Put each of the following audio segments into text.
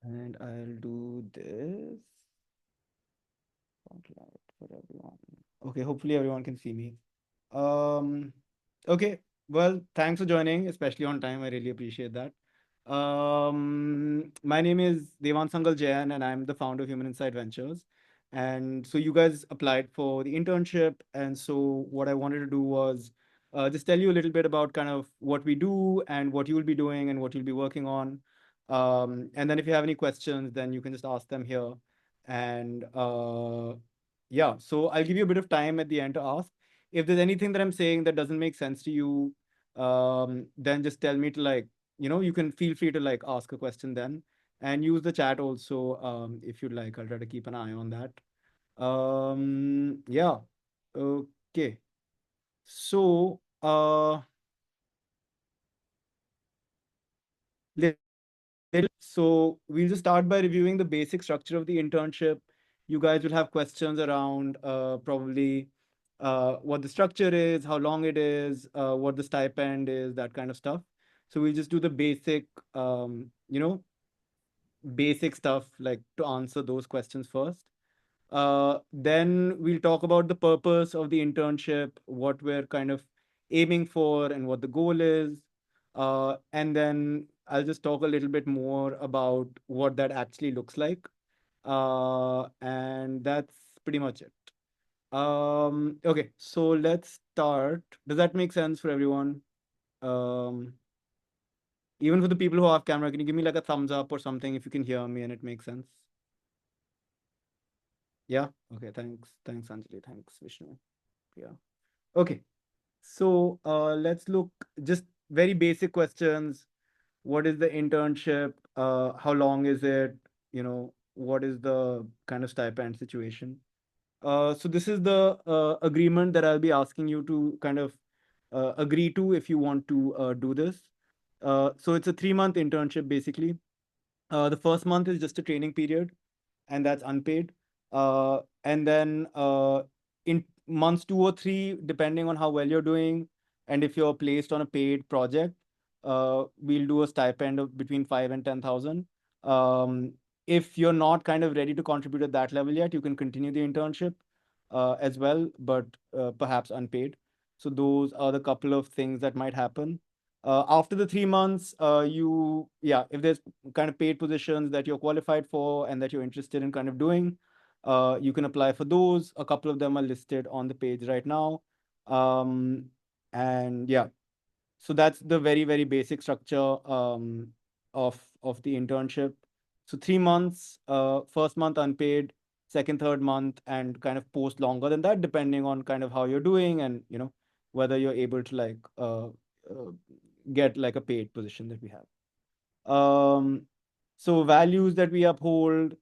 And I'll do this spotlight for everyone. Okay, hopefully everyone can see me. Um, okay, well, thanks for joining, especially on time. I really appreciate that. My name is Devan Sangal Jayan, and I'm the founder of Human Insight Ventures. And so you guys applied for the internship, and so what I wanted to do was just tell you a little bit about kind of what we do and what you'll be doing and what you'll be working on. And then if you have any questions, then you can just ask them here. And yeah, so I'll give you a bit of time at the end to ask. If there's anything that I'm saying that doesn't make sense to you, then just tell me to like, you can feel free to like ask a question then and use the chat also if you'd like. I'll try to keep an eye on that. Yeah. Okay. So, let so we'll just start by reviewing the basic structure of the internship. You guys will have questions around probably what the structure is, how long it is, what the stipend is, that kind of stuff. So we'll just do the basic, basic stuff like to answer those questions first. Then we'll talk about the purpose of the internship, what we're kind of aiming for, and what the goal is. And then I'll just talk a little bit more about what that actually looks like. And that's pretty much it. Okay, so let's start. Does that make sense for everyone? Um, Even for the people who have camera, can you give me like a thumbs up or something if you can hear me and it makes sense? Yeah. Okay. Thanks. Thanks, Anjali. Thanks, Vishnu. Yeah. Okay. So let's look just very basic questions. What is the internship? How long is it? What is the kind of stipend situation? So this is the agreement that I'll be asking you to kind of agree to if you want to do this. So it's a 3-month internship basically. The first month is just a training period, and that's unpaid. And then in months 2 or 3, depending on how well you're doing, and if you're placed on a paid project, we'll do a stipend of between 5 and 10,000. Um, if you're not kind of ready to contribute at that level yet, you can continue the internship as well, but perhaps unpaid. So those are the couple of things that might happen. After the 3 months, yeah, if there's kind of paid positions that you're qualified for and that you're interested in kind of doing, you can apply for those. A couple of them are listed on the page right now. Um, and yeah, so that's the very, very basic structure of the internship. So 3 months, first month unpaid, second, third month, and kind of post longer than that, depending on kind of how you're doing and whether you're able to like get like a paid position that we have. So values that we uphold,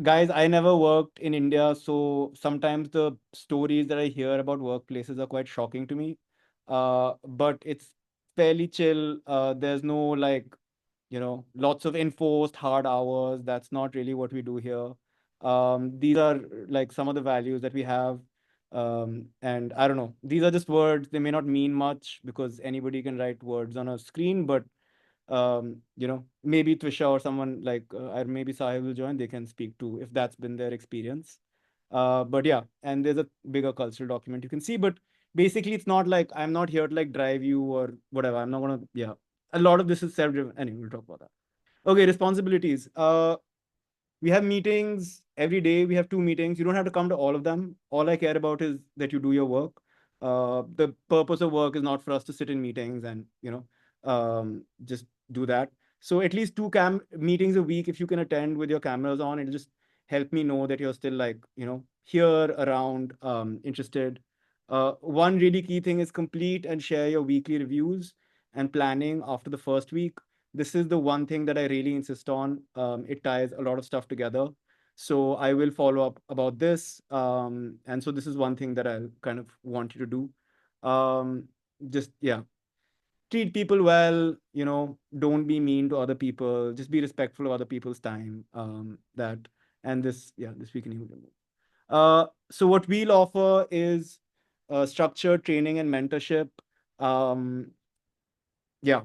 guys, I never worked in India, so sometimes the stories that I hear about workplaces are quite shocking to me. But it's fairly chill. There's no like, lots of enforced hard hours. That's not really what we do here. These are like some of the values that we have. And I don't know, these are just words. They may not mean much because anybody can write words on a screen, but maybe Twisha or someone like, or maybe Sahib will join, they can speak to if that's been their experience. But yeah, and there's a bigger cultural document you can see, but basically it's not like I'm not here to like drive you or whatever. I'm not gonna, yeah. A lot of this is self-driven. Anyway, we'll talk about that. Okay, responsibilities. We have meetings every day. We have 2 meetings. You don't have to come to all of them. All I care about is that you do your work. The purpose of work is not for us to sit in meetings and just do that. So at least two cam meetings a week, if you can attend with your cameras on, it'll just help me know that you're still like here around, interested. One really key thing is complete and share your weekly reviews and planning after the first week. This is the one thing that I really insist on. It ties a lot of stuff together. So I will follow up about this. And so this is one thing that I kind of want you to do. Just, yeah, treat people well, don't be mean to other people, just be respectful of other people's time. And this, yeah, this we can even remove. So what we'll offer is structured training and mentorship. Um, yeah,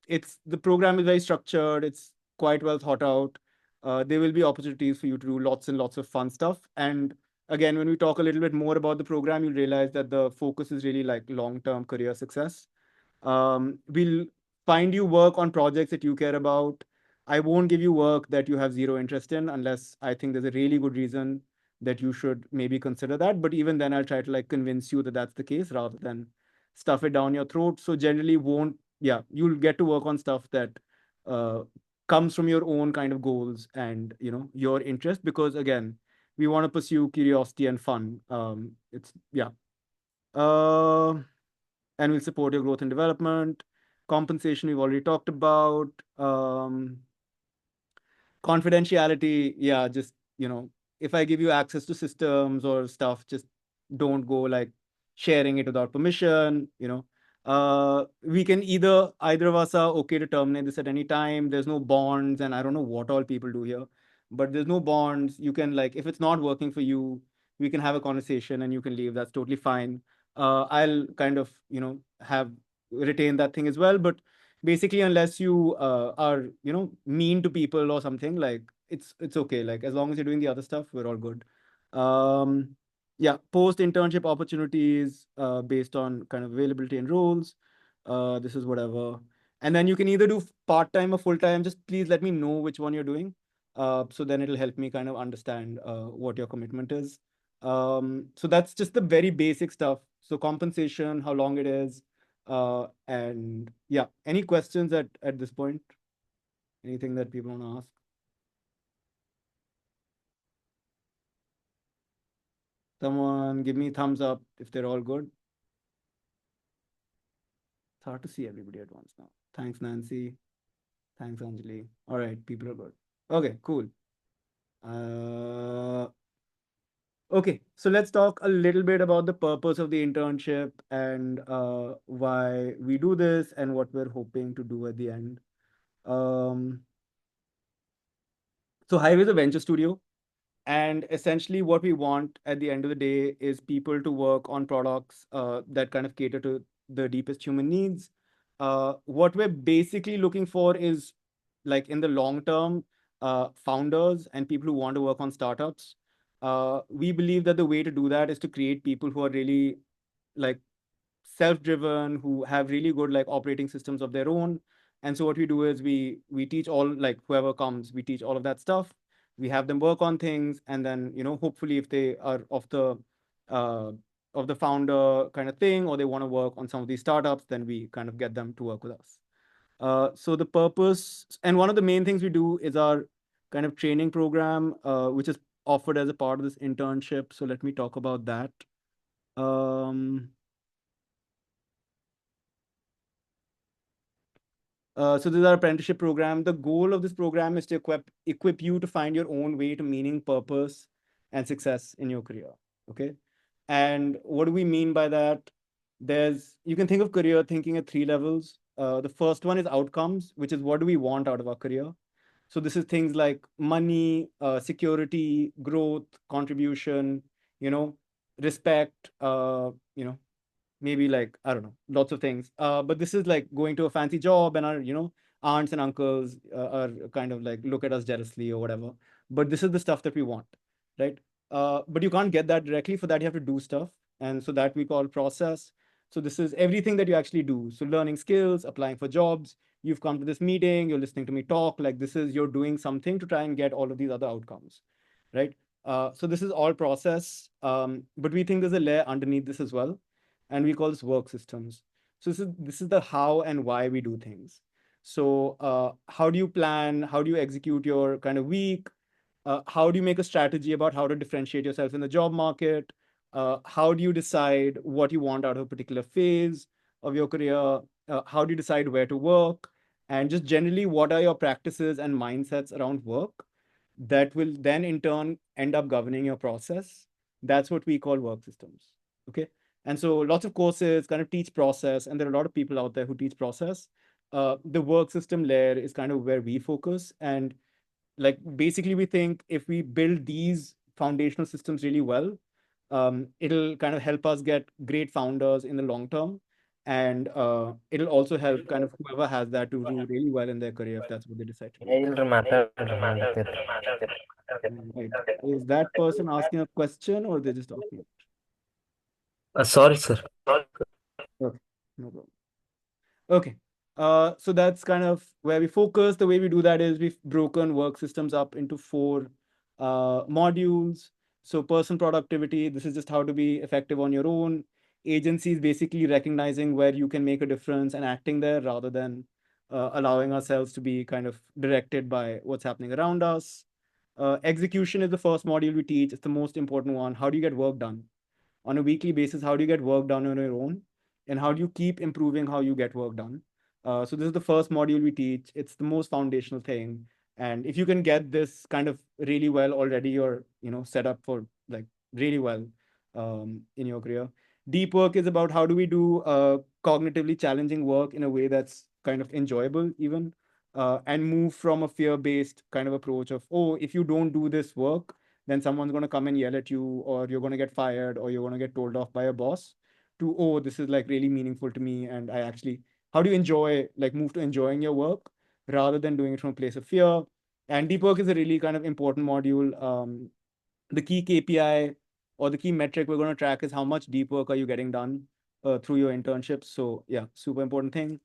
it's the program is very structured. It's quite well thought out. There will be opportunities for you to do lots and lots of fun stuff. And again, when we talk a little bit more about the program, you'll realize that the focus is really like long-term career success. We'll find you work on projects that you care about. I won't give you work that you have zero interest in unless I think there's a really good reason that you should maybe consider that. But even then, I'll try to like convince you that that's the case rather than stuff it down your throat. So generally, won't yeah, you'll get to work on stuff that uh, comes from your own kind of goals and your interest because again, we want to pursue curiosity and fun. It's yeah. Uh, and will support your growth and development. Compensation, we've already talked about. Confidentiality, yeah, just, if I give you access to systems or stuff, just don't go like sharing it without permission. We can either of us are okay to terminate this at any time. There's no bonds, and I don't know what all people do here, but there's no bonds. You can like, if it's not working for you, we can have a conversation and you can leave. That's totally fine. I'll kind of, have retain that thing as well, but basically unless you are mean to people or something, like it's okay, like as long as you're doing the other stuff, we're all good. Yeah, post internship opportunities based on kind of availability and roles. This is whatever, and then you can either do part-time or full-time. Just please let me know which one you're doing, so then it'll help me kind of understand what your commitment is. So that's just the very basic stuff. So compensation, how long it is, and yeah, any questions at this point? Anything that people want to ask? Someone give me thumbs up if they're all good. It's hard to see everybody at once now. Thanks, Nancy. Thanks, Anjali. All right, people are good. Okay, cool. Uh, okay, so let's talk a little bit about the purpose of the internship and why we do this and what we're hoping to do at the end. Um, so Highway is a venture studio. And essentially, what we want at the end of the day is people to work on products that kind of cater to the deepest human needs. What we're basically looking for is, like in the long term, founders and people who want to work on startups. We believe that the way to do that is to create people who are really like self-driven, who have really good like operating systems of their own. And so what we do is we teach all, like whoever comes, we teach all of that stuff. We have them work on things, and then hopefully if they are uh, of the founder kind of thing, or they want to work on some of these startups, then we kind of get them to work with us. So the purpose, and one of the main things we do is our kind of training program, which is offered as a part of this internship. So let me talk about that. Um, so this is our apprenticeship program. The goal of this program is to equip you to find your own way to meaning, purpose, and success in your career. Okay. And what do we mean by that? You can think of career thinking at three levels. The first one is outcomes, which is what do we want out of our career? So this is things like money, security, growth, contribution, you know, respect, maybe like I don't know, lots of things. But this is like going to a fancy job, and our aunts and uncles are kind of like look at us jealously or whatever. But this is the stuff that we want, right? But you can't get that directly. For that, you have to do stuff, and so that we call process. So this is everything that you actually do. So learning skills, applying for jobs. You've come to this meeting. You're listening to me talk. Like this is you're doing something to try and get all of these other outcomes, right? So this is all process, but we think there's a layer underneath this as well, and we call this work systems. So this is the how and why we do things. So how do you plan? How do you execute your kind of week? How do you make a strategy about how to differentiate yourself in the job market? How do you decide what you want out of a particular phase of your career? How do you decide where to work? And just generally, what are your practices and mindsets around work that will then in turn end up governing your process? That's what we call work systems. Okay. And so lots of courses kind of teach process, and there are a lot of people out there who teach process. The work system layer is kind of where we focus. And like basically, we think if we build these foundational systems really well, it'll kind of help us get great founders in the long term. and it'll also help kind of whoever has that to do really well in their career if that's what they decide to do. ಇಲ್ರಿ ಮಾತಾಡ್ರಿ ನಡೀತೈತಿ. Right. Is that person asking a question or they're just talking? Sorry, sir. Okay, no problem. Okay. So that's kind of where we focus. The way we do that is we've broken work systems up into four modules. So person productivity, this is just how to be effective on your own. Agency is basically recognizing where you can make a difference and acting there rather than allowing ourselves to be kind of directed by what's happening around us. Execution is the first module we teach. It's the most important one. How do you get work done? On a weekly basis, how do you get work done on your own, and how do you keep improving how you get work done. So this is the first module we teach. It's the most foundational thing, and if you can get this kind of really well already, you're set up for like really well in your career. Deep work is about how do we do cognitively challenging work in a way that's kind of enjoyable even, and move from a fear-based kind of approach of, oh, if you don't do this work, then someone's going to come and yell at you, or you're going to get fired, or you're going to get told off by a boss, to, oh, this is like really meaningful to me. And I actually, how do you enjoy, like move to enjoying your work rather than doing it from a place of fear? And deep work is a really kind of important module. The key KPI or the key metric we're going to track is how much deep work are you getting done through your internships. So yeah, super important thing.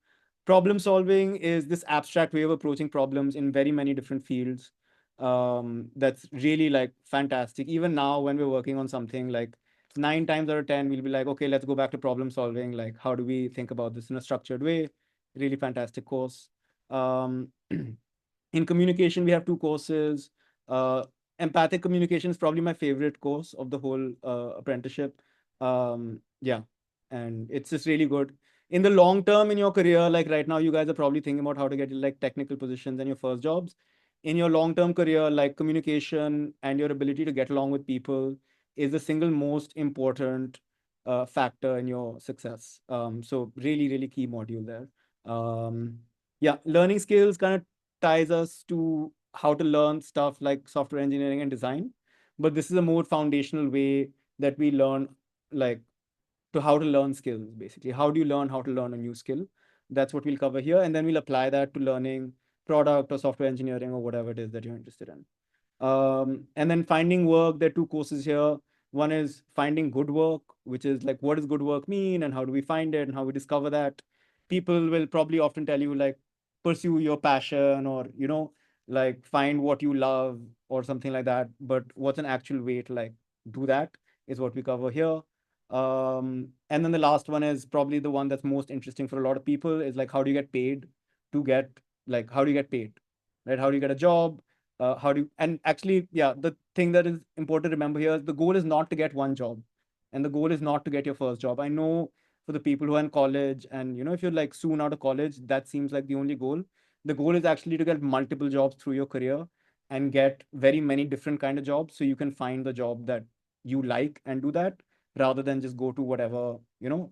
Problem solving is this abstract way of approaching problems in very many different fields. That's really like fantastic. Even now, when we're working on something, like 9 times out of 10, we'll be like, okay, let's go back to problem solving. Like, how do we think about this in a structured way? Really fantastic course. Um, in communication, we have two courses. Uh, Empathic communication is probably my favorite course of the whole apprenticeship. Yeah, and it's just really good. In the long term in your career, like right now, you guys are probably thinking about how to get like technical positions and your first jobs. In your long term career, like communication and your ability to get along with people is the single most important factor in your success. So really, really key module there. Yeah, learning skills kind of ties us to how to learn stuff like software engineering and design. But this is a more foundational way that we learn, like, to how to learn skills, basically. How do you learn how to learn a new skill? That's what we'll cover here. And then we'll apply that to learning product or software engineering or whatever it is that you're interested in. And then finding work, there are two courses here. One is finding good work, which is like, what does good work mean and how do we find it and how we discover that? People will probably often tell you, like, pursue your passion, or, like find what you love or something like that. But what's an actual way to like do that is what we cover here. And then the last one is probably the one that's most interesting for a lot of people, is like, how do you get paid to get, like, how do you get paid, right? How do you get a job? How do you, and actually, yeah, the thing that is important to remember here is the goal is not to get one job, and the goal is not to get your first job. I know for the people who are in college, and if you're like soon out of college, that seems like the only goal. The goal is actually to get multiple jobs through your career and get very many different kind of jobs, so you can find the job that you like and do that, rather than just go to whatever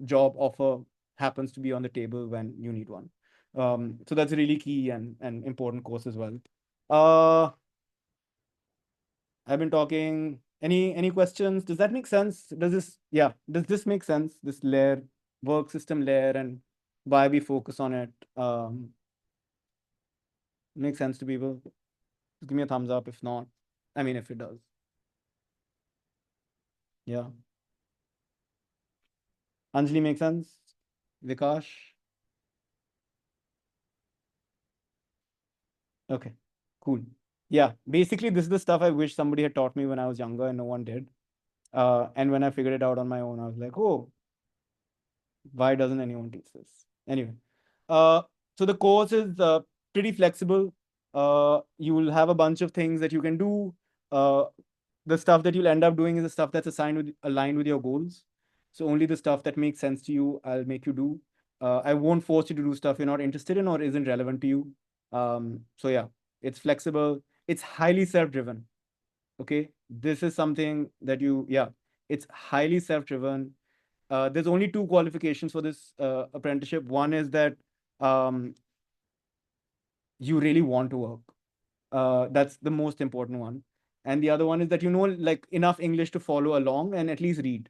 job offer happens to be on the table when you need one. So that's a really key and important course as well. uh I've been talking. Any questions? Does that make sense? Does this make sense, this layer, work system layer, and why we focus on it? Makes sense to people? Just give me a thumbs up if not. I mean, if it does. Yeah. Anjali, makes sense? Vikash? Okay, cool. Yeah, basically, this is the stuff I wish somebody had taught me when I was younger and no one did. And when I figured it out on my own, I was like, oh, why doesn't anyone teach this? Anyway, uh, so the course is pretty flexible. You will have a bunch of things that you can do. Uh, the stuff that you'll end up doing is the stuff that's aligned with your goals. So only the stuff that makes sense to you, I'll make you do. I won't force you to do stuff you're not interested in or isn't relevant to you. So yeah, it's flexible. It's highly self-driven. Okay, this is something that yeah, it's highly self-driven. There's only two qualifications for this apprenticeship. One is that um, you really want to work. That's the most important one. And the other one is that like enough English to follow along and at least read.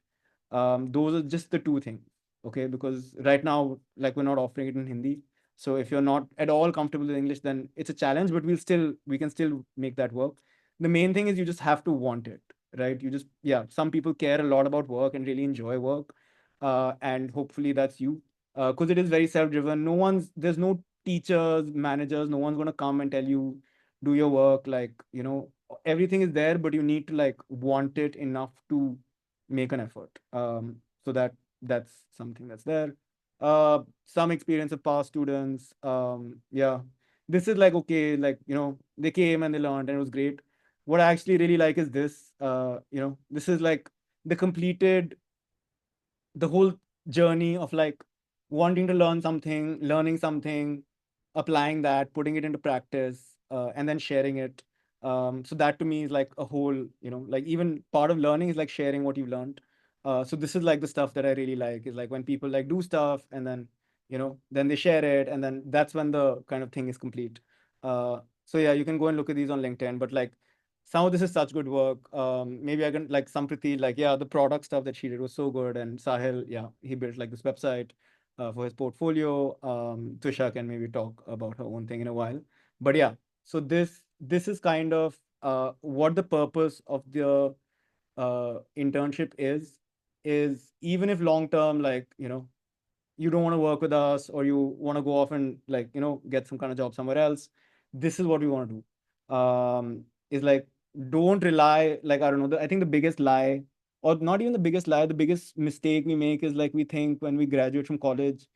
Those are just the two things. okay? Because right now, like, we're not offering it in Hindi. So if you're not at all comfortable with English, then it's a challenge, but we can still make that work. The main thing is you just have to want it, right? You just, yeah, some people care a lot about work and really enjoy work. And hopefully that's you. Because it is very self-driven. There's no teachers, managers, no one's gonna come and tell you do your work. Like, everything is there, but you need to like want it enough to make an effort. So that's something that's there. Some experience of past students. Yeah, this is like, okay, like, they came and they learned and it was great. What I actually really like is this. This is like the completed the whole journey of like wanting to learning something, applying that, putting it into practice, and then sharing it. So that to me is like a whole, like even part of learning is like sharing what you've learned. So this is like the stuff that I really like is like when people like do stuff and then, then they share it, and then that's when the kind of thing is complete. So yeah, you can go and look at these on LinkedIn, but like some of this is such good work. Maybe I can like Sampriti, like, yeah, the product stuff that she did was so good. And Sahil, yeah, he built like this website for his portfolio. Tusha can maybe talk about her own thing in a while. But yeah, so this is kind of what the purpose of the internship is even if long term, like, you don't want to work with us or you want to go off and like, get some kind of job somewhere else, this is what we want to do. Is like, don't rely, like, I don't know, I think the biggest lie, or not even the biggest lie, the biggest mistake we make is like we think when we graduate from college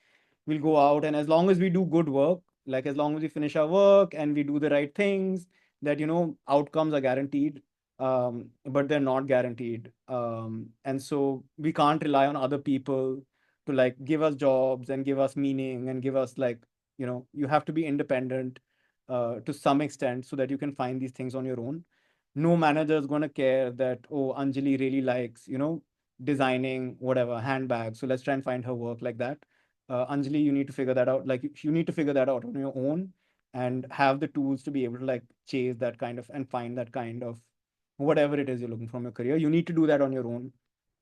we'll go out, and as long as we do good work, like as long as we finish our work and we do the right things, that, outcomes are guaranteed. But they're not guaranteed. And so we can't rely on other people to like give us jobs and give us meaning and give us like, you have to be independent to some extent so that you can find these things on your own. No manager is going to care that, oh, Anjali really likes, designing whatever handbags, so let's try and find her work like that. Anjali, you need to figure that out. Like, you need to figure that out on your own and have the tools to be able to like chase that kind of and find that kind of whatever it is you're looking from your career. You need to do that on your own.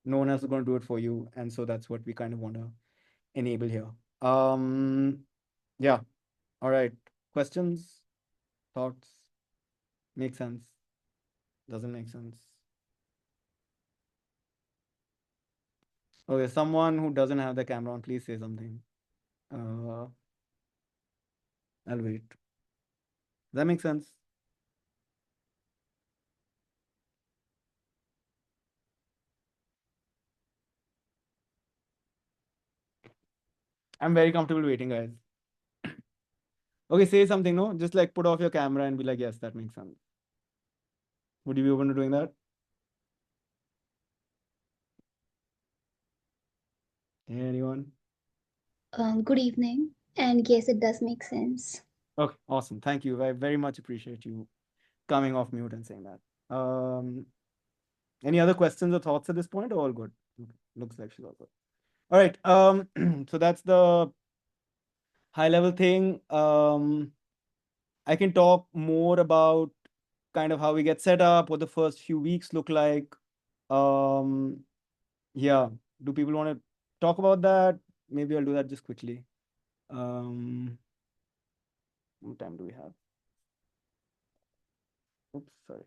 No one else is going to do it for you. And so that's what we kind of want to enable here. Yeah. All right. Questions, thoughts? Make sense? Doesn't make sense? Okay, someone who doesn't have the camera on, please say something. Uh, I'll wait. Does that make sense? I'm very comfortable waiting, guys. Okay, say something, no? Just like put off your camera and be like, yes, that makes sense. Would you be open to doing that? Anyone? Good evening. And yes, it does make sense. Okay, awesome. Thank you. I very much appreciate you coming off mute and saying that. Any other questions or thoughts at this point? Or all good? Okay, looks like she's all good. All right. So that's the high level thing. I can talk more about kind of how we get set up, what the first few weeks look like. Um, yeah. Do people want to talk about that? Maybe I'll do that just quickly. What time do we have? Oops, sorry.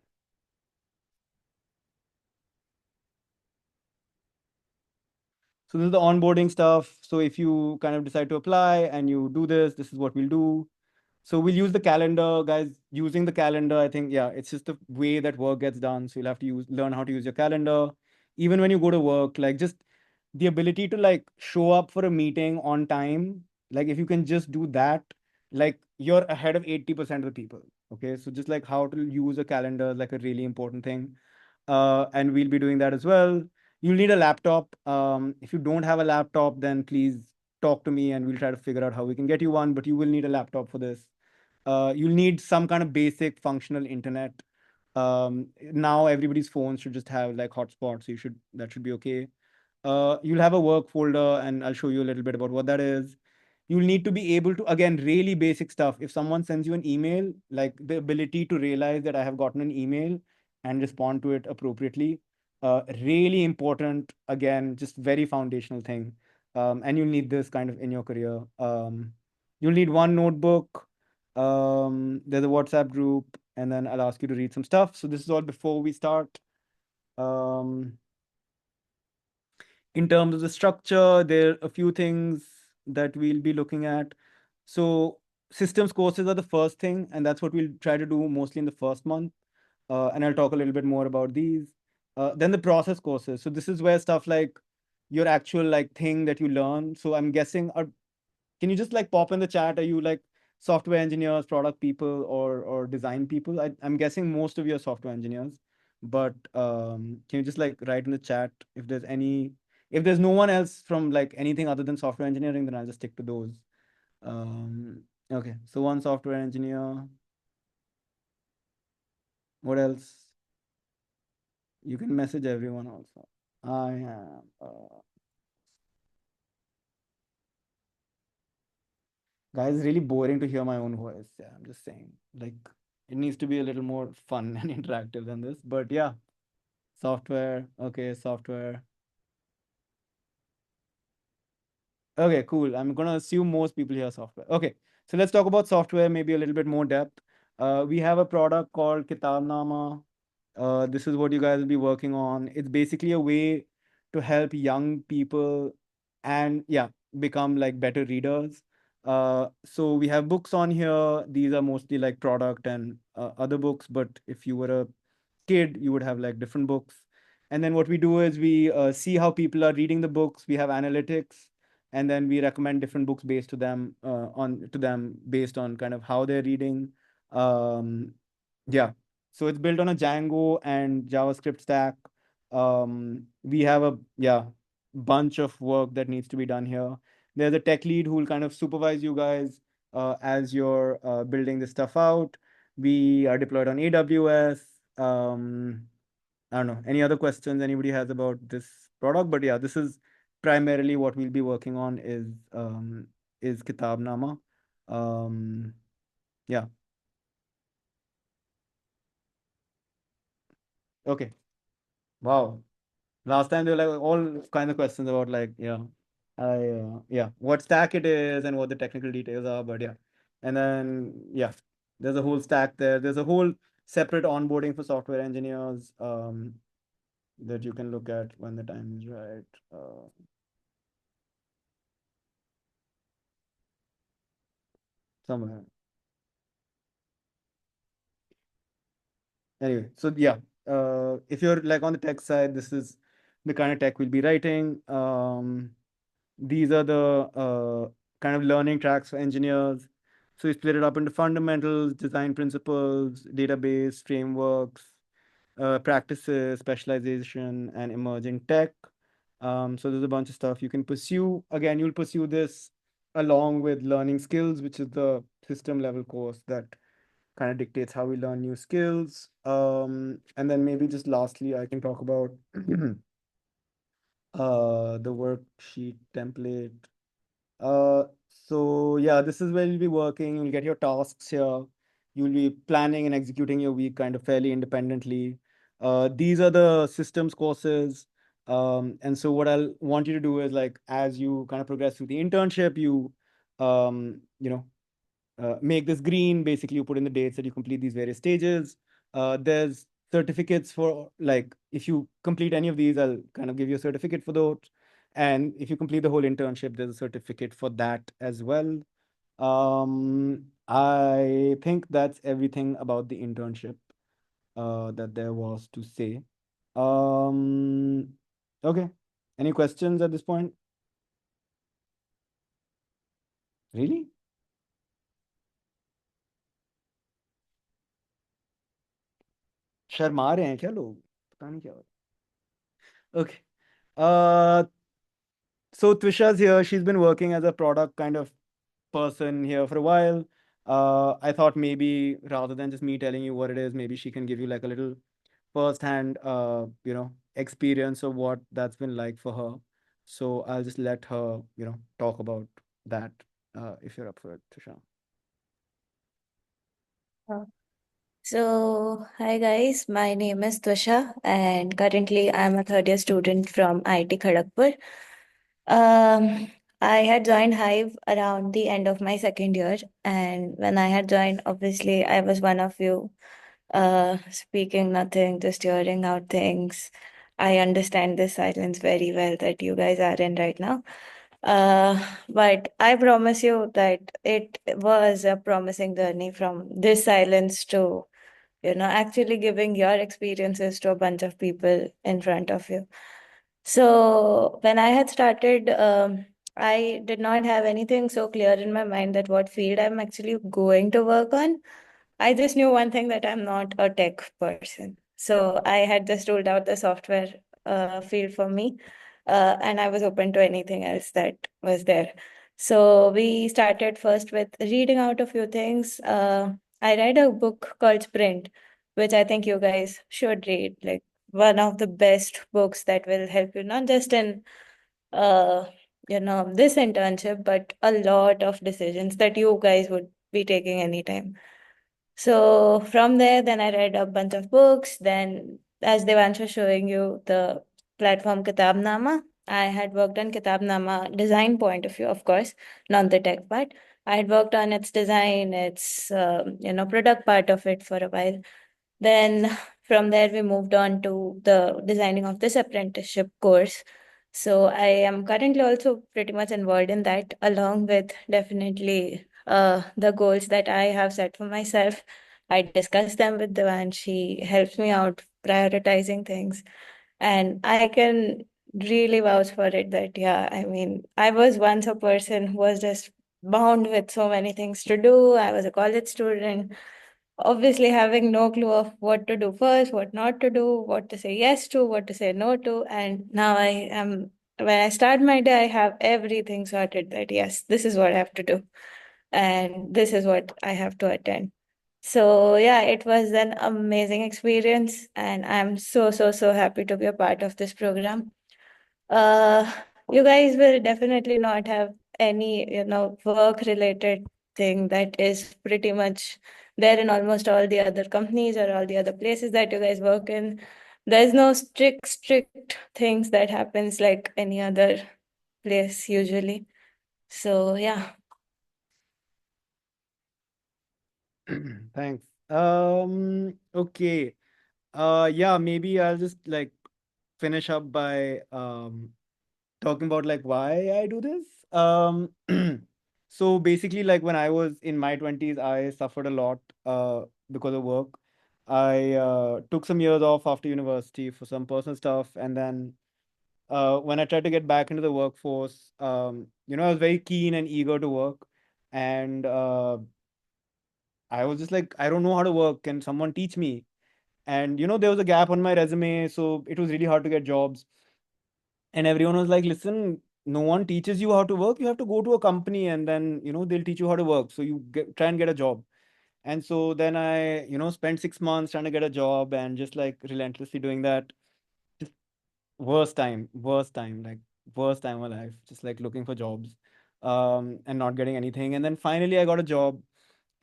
So this is the onboarding stuff. So if you kind of decide to apply and you do this, this is what we'll do. So we'll use the calendar, guys. Using the calendar, I think, yeah, it's just the way that work gets done. So you'll have to learn how to use your calendar. Even when you go to work, like just the ability to like show up for a meeting on time. Like if you can just do that, like you're ahead of 80% of the people. Okay. So just like how to use a calendar is like a really important thing. And we'll be doing that as well. You'll need a laptop. If you don't have a laptop, then please talk to me and we'll try to figure out how we can get you one, but you will need a laptop for this. You'll need some kind of basic functional internet. Now everybody's phones should just have like hotspots, so that should be okay. You'll have a work folder, and I'll show you a little bit about what that is. You'll need to be able to, again, really basic stuff. If someone sends you an email, like the ability to realize that I have gotten an email and respond to it appropriately. Really important, again, just very foundational thing. and you'll need this kind of in your career. You'll need one notebook. There's a WhatsApp group, and then I'll ask you to read some stuff. So this is all before we start. Um, in terms of the structure, there are a few things that we'll be looking at. So systems courses are the first thing, and that's what we'll try to do mostly in the first month. And I'll talk a little bit more about these. Then the process courses. So this is where stuff like your actual like thing that you learn. So I'm guessing, can you just like pop in the chat? Are you like software engineers, product people, or design people? I'm guessing most of you are software engineers, but can you just like write in the chat if there's any, if there's no one else from like anything other than software engineering, then I'll just stick to those. Okay, so one software engineer. What else? You can message everyone also. I am. Guys, it's really boring to hear my own voice. Yeah, I'm just saying. Like, it needs to be a little more fun and interactive than this. But yeah, software. Okay, software. Okay, cool. I'm gonna assume most people here are software. Okay, so let's talk about software, maybe a little bit more depth. We have a product called Kitabnama. This is what you guys will be working on. It's basically a way to help young people and yeah, become like better readers. So we have books on here. These are mostly like product and other books, but if you were a kid, you would have like different books. And then what we do is we see how people are reading the books. We have analytics, and then we recommend different books based to them on to them based on kind of how they're reading. Yeah, so it's built on a Django and JavaScript stack. We have a yeah bunch of work that needs to be done here. There's a tech lead who will kind of supervise you guys as you're building this stuff out. We are deployed on AWS. I don't know. Any other questions anybody has about this product? But yeah, this is primarily what we'll be working on is Kitabnama. Um, yeah. Okay. Wow. Last time there were like all kinds of questions about like yeah what stack it is and what the technical details are. But yeah, and then yeah, there's a whole stack there. There's a whole separate onboarding for software engineers that you can look at when the time is right. Somewhere. Anyway, so yeah, if you're like on the tech side, this is the kind of tech we'll be writing. These are the kind of learning tracks for engineers. So we split it up into fundamentals, design principles, database, frameworks, practices, specialization, and emerging tech. So there's a bunch of stuff you can pursue. Again, you'll pursue this along with learning skills, which is the system level course that kind of dictates how we learn new skills. And then maybe just lastly, I can talk about the worksheet template. So yeah, this is where you'll be working. You'll get your tasks here. You'll be planning and executing your week kind of fairly independently. These are the systems courses. And so what I'll want you to do is like as you kind of progress through the internship, you know, make this green. Basically, you put in the dates that you complete these various stages. There's certificates for like if you complete any of these, I'll kind of give you a certificate for those. And if you complete the whole internship, there's a certificate for that as well. I think that's everything about the internship that there was to say. Um, okay. Any questions at this point? Really? Sharma रहे हैं क्या लोग पता नहीं क्या हो रहा है okay so Twisha's here. She's been working as a product kind of person here for a while. I thought maybe rather than just me telling you what it is, maybe she can give you like a little first-hand, experience of what that's been like for her. So I'll just let her, talk about that if you're up for it, Trisha. Uh, So, hi guys, my name is Twisha, and currently I'm a third year student from IIT Kharagpur. I had joined Hive around the end of my second year, and when I had joined, obviously, I was one of you, speaking nothing, just hearing out things. I understand this silence very well that you guys are in right now. But I promise you that it was a promising journey from this silence to, actually giving your experiences to a bunch of people in front of you. So when I had started, I did not have anything so clear in my mind that what field I'm actually going to work on. I just knew one thing that I'm not a tech person. So I had just ruled out the software field for me, and I was open to anything else that was there. So we started first with reading out a few things. I read a book called Sprint, which I think you guys should read. Like one of the best books that will help you not just in uh this internship, but a lot of decisions that you guys would be taking anytime. So from there, then I read a bunch of books. Then, as Devansh was showing you, the platform Kitabnama, I had worked on Kitabnama design point of view, of course, not the tech part. I had worked on its design, its product part of it for a while. Then from there, we moved on to the designing of this apprenticeship course. So I am currently also pretty much involved in that, along with definitely the goals that I have set for myself. I discuss them with Devan. She helps me out prioritizing things. And I can really vouch for it that, yeah, I mean, I was once a person who was just bound with so many things to do. I was a college student, obviously having no clue of what to do first, what not to do, what to say yes to, what to say no to. And now I am, when I start my day, I have everything sorted that yes, this is what I have to do. And this is what I have to attend. So yeah, it was an amazing experience. And I'm so, so, so happy to be a part of this program. Uh, you guys will definitely not have any, work related thing that is pretty much there in almost all the other companies or all the other places that you guys work in. There's no strict things that happens like any other place usually. So yeah. Thanks. Okay. Yeah, maybe I'll just like finish up by talking about like why I do this. So basically, like when I was in my 20s, I suffered a lot because of work. I took some years off after university for some personal stuff, and then when I tried to get back into the workforce, I was very keen and eager to work, and I was just like, I don't know how to work. Can someone teach me? And there was a gap on my resume, so it was really hard to get jobs. And everyone was like, listen, no one teaches you how to work. You have to go to a company and then, they'll teach you how to work. So you try and get a job. And so then I, spent 6 months trying to get a job and just like relentlessly doing that. Just like worst time of my life, just like looking for jobs and not getting anything. And then finally I got a job,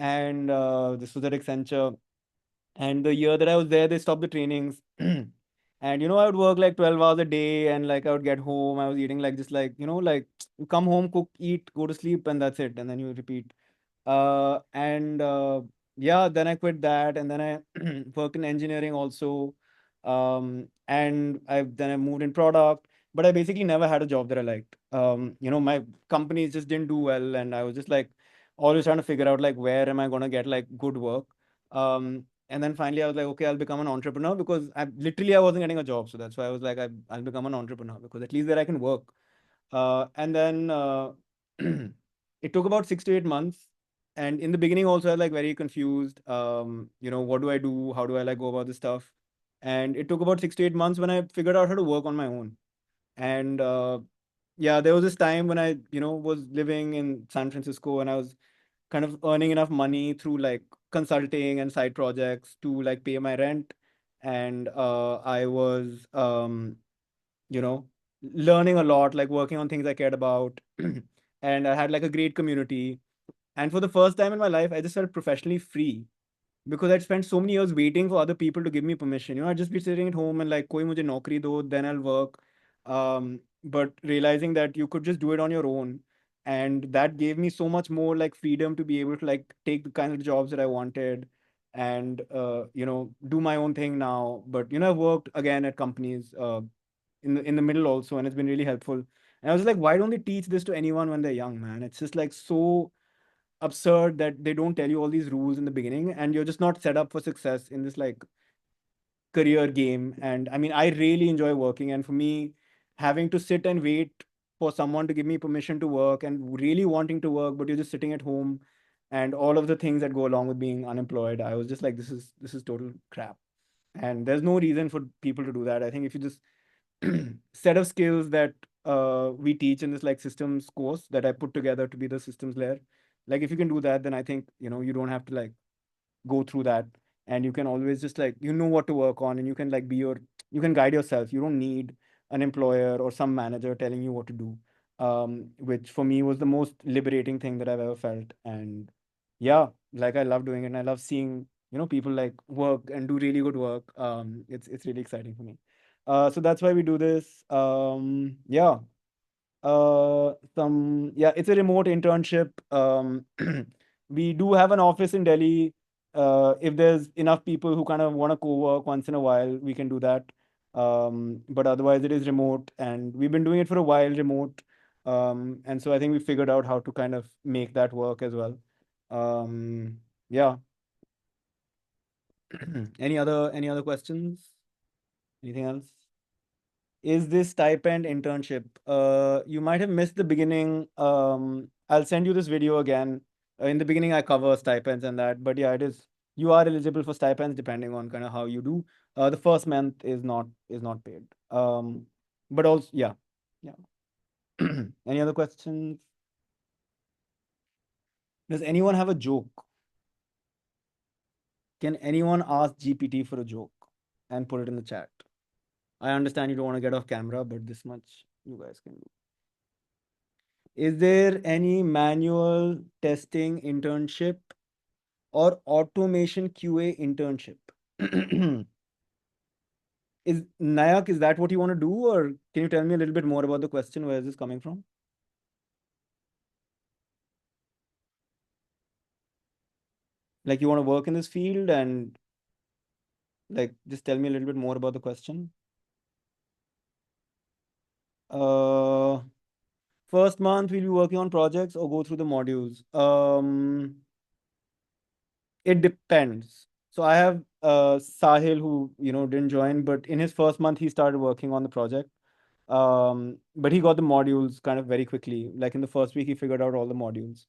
and this was at Accenture. And the year that I was there, they stopped the trainings. And I would work like 12 hours a day, and like I would get home. I was eating like just like, like you come home, cook, eat, go to sleep, and that's it. And then you repeat. And Yeah, then I quit that, and then I worked in engineering also. And I moved in product, but I basically never had a job that I liked. My companies just didn't do well, and I was just like always trying to figure out like where am I gonna get like good work. And then finally I was like, okay, I'll become an entrepreneur, because I wasn't getting a job, so that's why I was like, I'll become an entrepreneur, because at least there I can work. And then it took about 6 to 8 months. And in the beginning also I was like very confused. What do I do? How do I like go about this stuff? And it took about 6 to 8 months when I figured out how to work on my own. And yeah, there was this time when I, was living in San Francisco, and I was kind of earning enough money through like consulting and side projects to like pay my rent. And I was, you know, learning a lot, like working on things I cared about. And I had like a great community. And for the first time in my life, I just felt professionally free, because I'd spent so many years waiting for other people to give me permission. I'd just be sitting at home and like, koi mujhe naukri do, then I'll work. But realizing that you could just do it on your own, and that gave me so much more like freedom to be able to like take the kind of jobs that I wanted, and do my own thing now. But I've worked again at companies in the middle also, and it's been really helpful. And I was like, why don't they teach this to anyone when they're young, man? It's just like so absurd that they don't tell you all these rules in the beginning, and you're just not set up for success in this like career game. And I mean, I really enjoy working, and for me, having to sit and wait for someone to give me permission to work and really wanting to work, but you're just sitting at home, and all of the things that go along with being unemployed, I was just like, this is total crap. And there's no reason for people to do that. I think if you just set of skills that we teach in this like systems course that I put together to be the systems layer, like if you can do that, then I think you don't have to like go through that, and you can always just like what to work on, and you can like you can guide yourself. You don't need an employer or some manager telling you what to do, which for me was the most liberating thing that I've ever felt. And yeah, like I love doing it, and I love seeing people like work and do really good work. It's really exciting for me. So that's why we do this. Yeah. Yeah, it's a remote internship. We do have an office in Delhi. If there's enough people who kind of want to co-work once in a while, we can do that. But otherwise it is remote, and we've been doing it for a while remote. And so I think we figured out how to kind of make that work as well. Yeah. Any other questions? Anything else? Is this stipend internship? You might have missed the beginning. I'll send you this video again. In the beginning, I cover stipends and that, but yeah, it is. You are eligible for stipends depending on kind of how you do. The first month is not paid. But also, yeah, yeah. Any other questions? Does anyone have a joke? Can anyone ask GPT for a joke and put it in the chat? I understand you don't want to get off camera, but this much you guys can do. Is there any manual testing internship or automation QA internship? Is Nayak, is that what you want to do, or can you tell me a little bit more about the question? Where is this coming from? Like you want to work in this field, and like just tell me a little bit more about the question. Uh, First month we'll be working on projects or go through the modules. It depends. So I have Sahil who didn't join, but in his first month he started working on the project. But he got the modules kind of very quickly. Like in the first week, he figured out all the modules.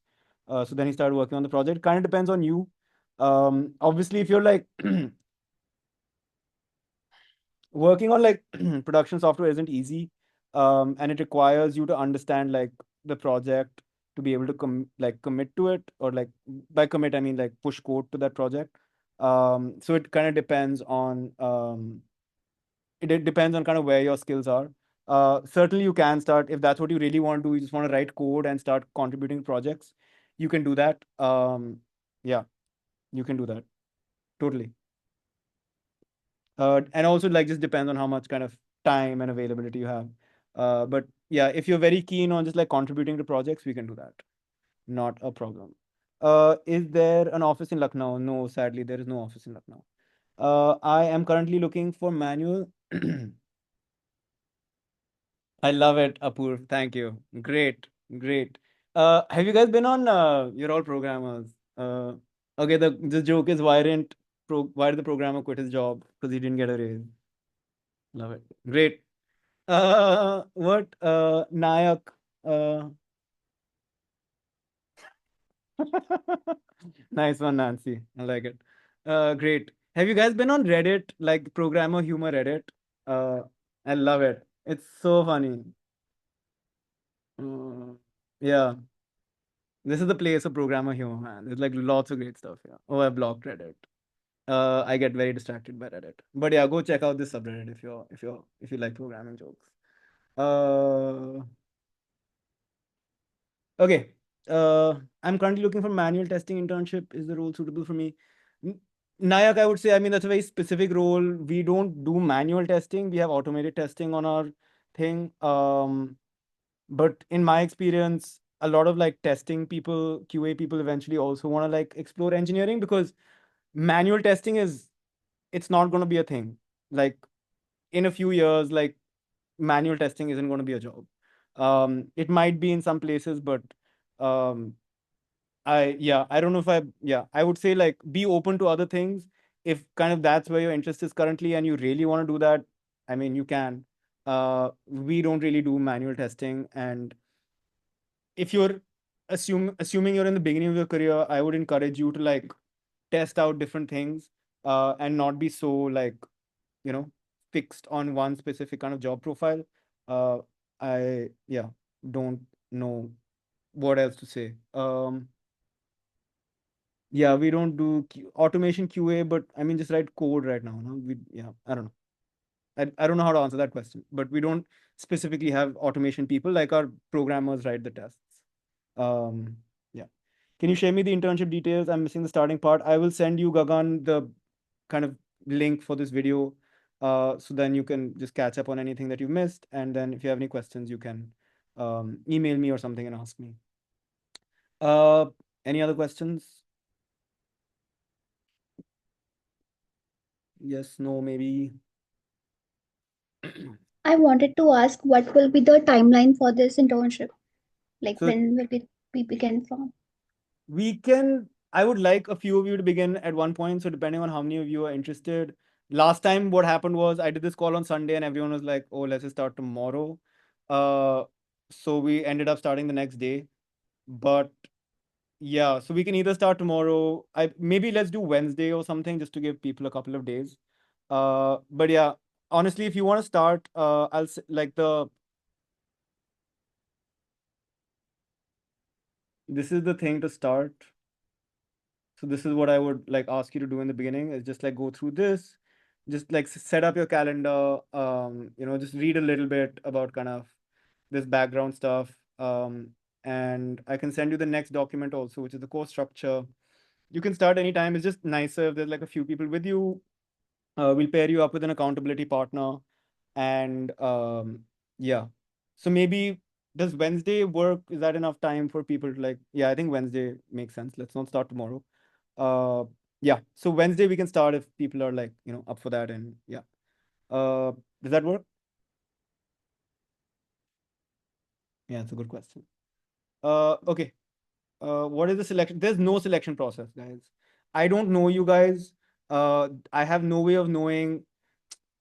So then he started working on the project. Kind of depends on you. Obviously, if you're like working on like production software isn't easy, and it requires you to understand like the project to be able to commit to it, or like by commit I mean like push code to that project. So it kind of depends on it depends on kind of where your skills are. Certainly, you can start if that's what you really want to do. You just want to write code and start contributing to projects. You can do that. Yeah, you can do that totally. And also like just depends on how much kind of time and availability you have. But yeah, if you're very keen on just like contributing to projects, we can do that. Not a problem. Is there an office in Lucknow? No, sadly, there is no office in Lucknow. I am currently looking for manual. I love it, Apurv. Thank you. Great, great. Have you guys been on? You're all programmers. Okay. The joke is why did the programmer quit his job? Because he didn't get a raise. Love it. Great. What? Nayak. Uh, nice one, Nancy. I like it. Great. Have you guys been on Reddit, like Programmer Humor Reddit? Uh, I love it. It's so funny. Uh, yeah. This is the place of programmer humor, man. There's like lots of great stuff here. Oh, I blocked Reddit. I get very distracted by Reddit. But yeah, go check out this subreddit if you like programming jokes. Uh, okay. I'm currently looking for manual testing internship. Is the role suitable for me? N- Nayak, I would say, I mean, that's a very specific role. We don't do manual testing. We have automated testing on our thing. But in my experience, a lot of like testing people, QA people eventually also want to like explore engineering, because manual testing is, it's not going to be a thing. Like in a few years, like manual testing isn't going to be a job. It might be in some places, but um, I don't know if I would say like be open to other things. If kind of that's where your interest is currently and you really want to do that, I mean, you can. We don't really do manual testing, and if you're assuming you're in the beginning of your career, I would encourage you to like test out different things, and not be so like, you know, fixed on one specific kind of job profile. Uh, I don't know what else to say. Yeah, we don't do automation QA, but I mean, just write code right now. No? I don't know. I don't know how to answer that question, but we don't specifically have automation people, like our programmers write the tests. Um, yeah. Can you share me the internship details? I'm missing the starting part. I will send you, Gagan, the kind of link for this video. So then you can just catch up on anything that you missed. And then if you have any questions, you can email me or something and ask me. Uh, any other questions? Yes, no, maybe. I wanted to ask what will be the timeline for this internship? Like So when will we begin from? we can, I would like a few of you to begin at one point. So depending on how many of you are interested. Last time what happened was I did this call on Sunday and everyone was like, oh, let's just start tomorrow. Uh, so we ended up starting the next day. But yeah, so we can either start tomorrow. Maybe let's do Wednesday or something just to give people a couple of days. But yeah, honestly, if you want to start, like this is the thing to start. So this is what I would like ask you to do in the beginning, is just like go through this, just like set up your calendar, just read a little bit about kind of this background stuff. And I can send you the next document also, which is the course structure. You can start anytime. It's just nicer if there's like a few people with you. We'll pair you up with an accountability partner. And yeah. So maybe does Wednesday work? Is that enough time for people to like, yeah, I think Wednesday makes sense. Let's not start tomorrow. Uh, yeah. So Wednesday we can start if people are like, up for that. And yeah. Uh, does that work? Yeah, it's a good question. Okay. What is the selection? There's no selection process, guys. I don't know you guys. I have no way of knowing.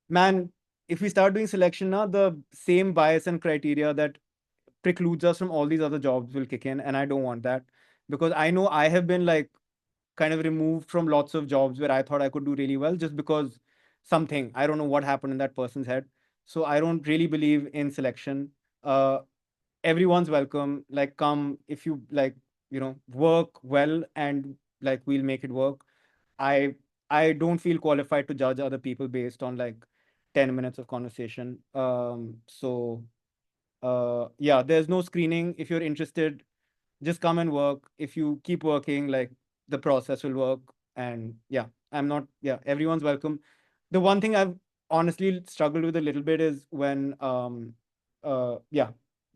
Man, if we start doing selection now, the same bias and criteria that precludes us from all these other jobs will kick in, and I don't want that, because I know I have been like kind of removed from lots of jobs where I thought I could do really well just because something, I don't know what happened in that person's head. So I don't really believe in selection. Uh, Everyone's welcome. Like, come if you like, work well, and like we'll make it work. I I don't feel qualified to judge other people based on like 10 minutes of conversation. Yeah, there's no screening. If you're interested, just come and work. If you keep working, like the process will work. And yeah, everyone's welcome. The one thing I've honestly struggled with a little bit is when yeah,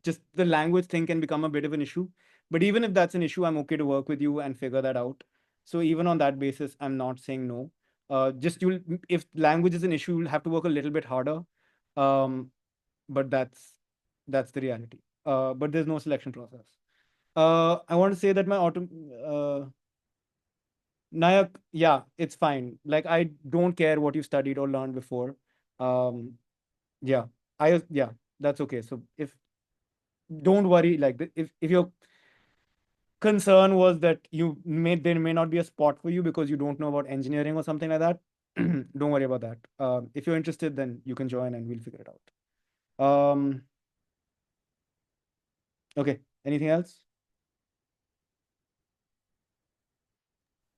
just the language thing can become a bit of an issue. But even if that's an issue, I'm okay to work with you and figure that out. So even on that basis, I'm not saying no. Just you'll If language is an issue, you'll have to work a little bit harder. Um but that's the reality. But there's no selection process. I want to say that my Nayak, yeah, it's fine. Like, I don't care what you studied or learned before. Um, yeah, yeah, that's okay. So if don't worry, like if your concern was that there may not be a spot for you because you don't know about engineering or something like that, don't worry about that. If you're interested, then you can join and we'll figure it out. Okay. Anything else?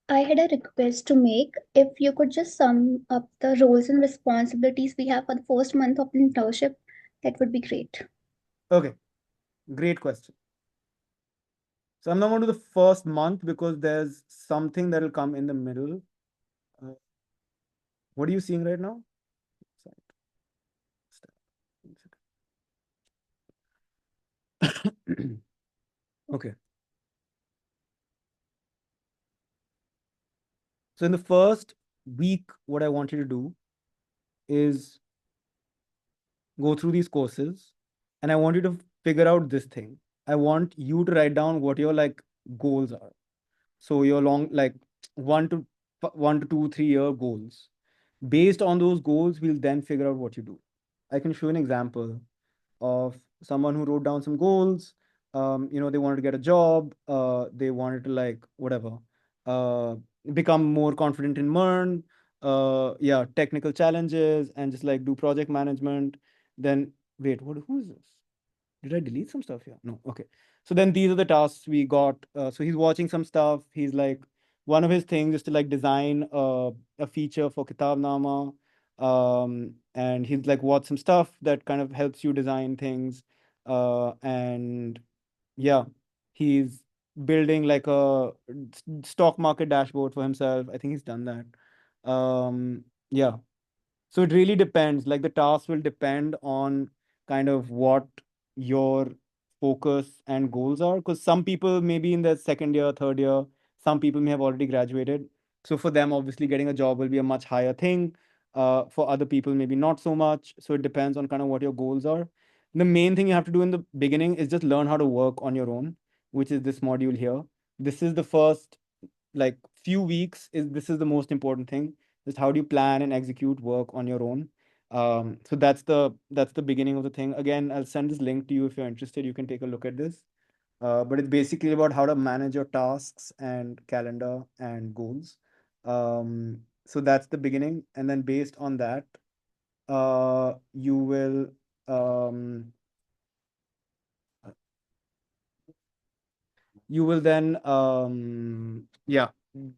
I had a request to make. If you could just sum up the roles and responsibilities we have for the first month of internship, that would be great. Okay. Great question. So I'm not going to the first month because there's something that will come in the middle. Uh, what are you seeing right now? Okay. So in the first week, what I want you to do is go through these courses, and I want you to figure out this thing. I want you to write down what your like goals are. So your long like 1 to 2, 3 year goals. Based on those goals, we'll then figure out what you do. I can show an example of someone who wrote down some goals. They wanted to get a job. They wanted to like whatever, uh, become more confident in MERN. Yeah, technical challenges and just like do project management. Then wait, who is this? Did I delete some stuff here? No. Okay. So then these are the tasks we got. So he's watching some stuff. He's like, one of his things is to like design a feature for Kitabnama. And he's like, watch some stuff that kind of helps you design things. And yeah, he's building like a stock market dashboard for himself. I think he's done that. Yeah. So it really depends. Like the task will depend on kind of what your focus and goals are. Because some people maybe in their second year, third year, some people may have already graduated. So for them, obviously, getting a job will be a much higher thing. For other people, maybe not so much. So it depends on kind of what your goals are. The main thing you have to do in the beginning is just learn how to work on your own, which is this module here. This is the first like few weeks is this is the most important thing, just how do you plan and execute work on your own. So that's the beginning of the thing. Again, I'll send this link to you. If you're interested, you can take a look at this. But it's basically about how to manage your tasks and calendar and goals. So that's the beginning, and then based on that, you will um, then yeah,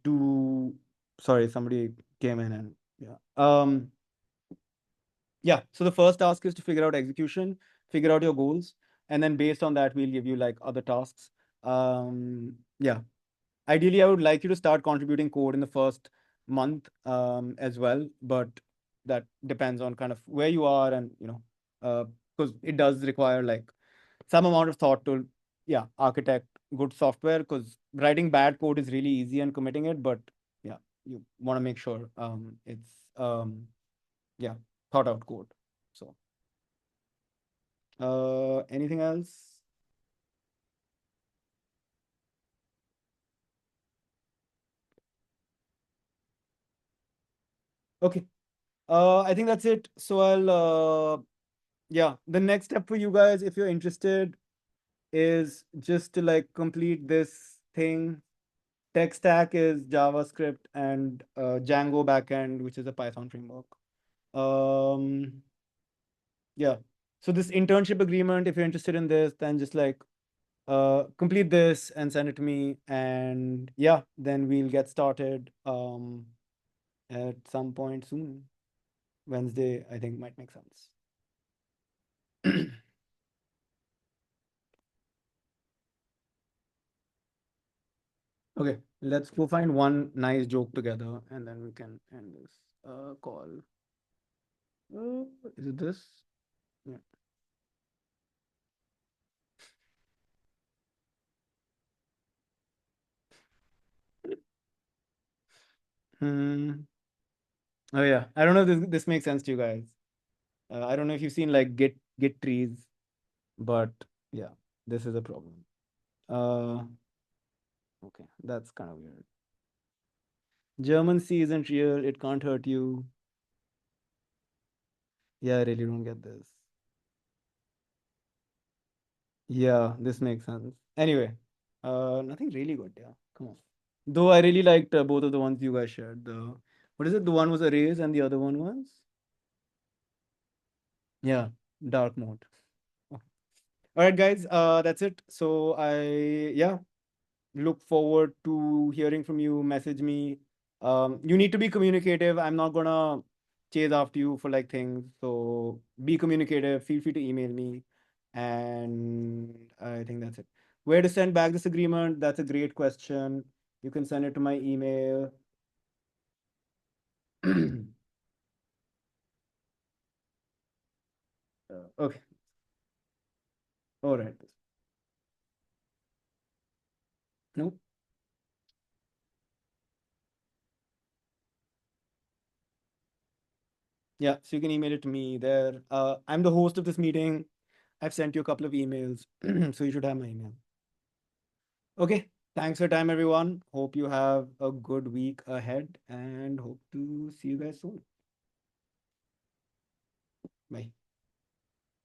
do sorry, somebody came in and yeah. Yeah, so the first task is to figure out execution, figure out your goals, and then based on that, we'll give you like other tasks. Yeah, ideally, I would like you to start contributing code in the first month as well, but that depends on kind of where you are and because it does require like some amount of thought to yeah architect good software, because writing bad code is really easy and committing it, but yeah, you want to make sure it's yeah thought out code. So anything else? Okay, I think that's it. So I'll yeah, the next step for you guys, if you're interested, is just to like complete this thing. Tech stack is JavaScript and Django backend, which is a Python framework. Um, yeah. So this internship agreement, if you're interested in this, then just like complete this and send it to me, and yeah, then we'll get started at some point soon. Wednesday, I think, might make sense. Okay, let's go find one nice joke together, and then we can end this call. Is it this? Yeah. Hmm. Oh yeah. I don't know if this makes sense to you guys. I don't know if you've seen like Git trees, but yeah, this is a problem. Uh, okay, that's kind of weird. German C isn't real. It can't hurt you. Yeah, I really don't get this. Yeah, this makes sense. Anyway, nothing really good. Yeah, come on. Though I really liked both of the ones you guys shared. The what is it? The one was arrays and the other one was yeah, dark mode. Okay. All right, guys. That's it. So I yeah look forward to hearing from you. Message me. You need to be communicative. I'm not gonna chase after you for like things. So be communicative. Feel free to email me. And I think that's it. Where to send back this agreement? That's a great question. You can send it to my email. Okay. All right. Yeah, so you can email it to me there. I'm the host of this meeting. I've sent you a couple of emails, so you should have my email. Okay, thanks for your time, everyone. Hope you have a good week ahead and hope to see you guys soon. Bye.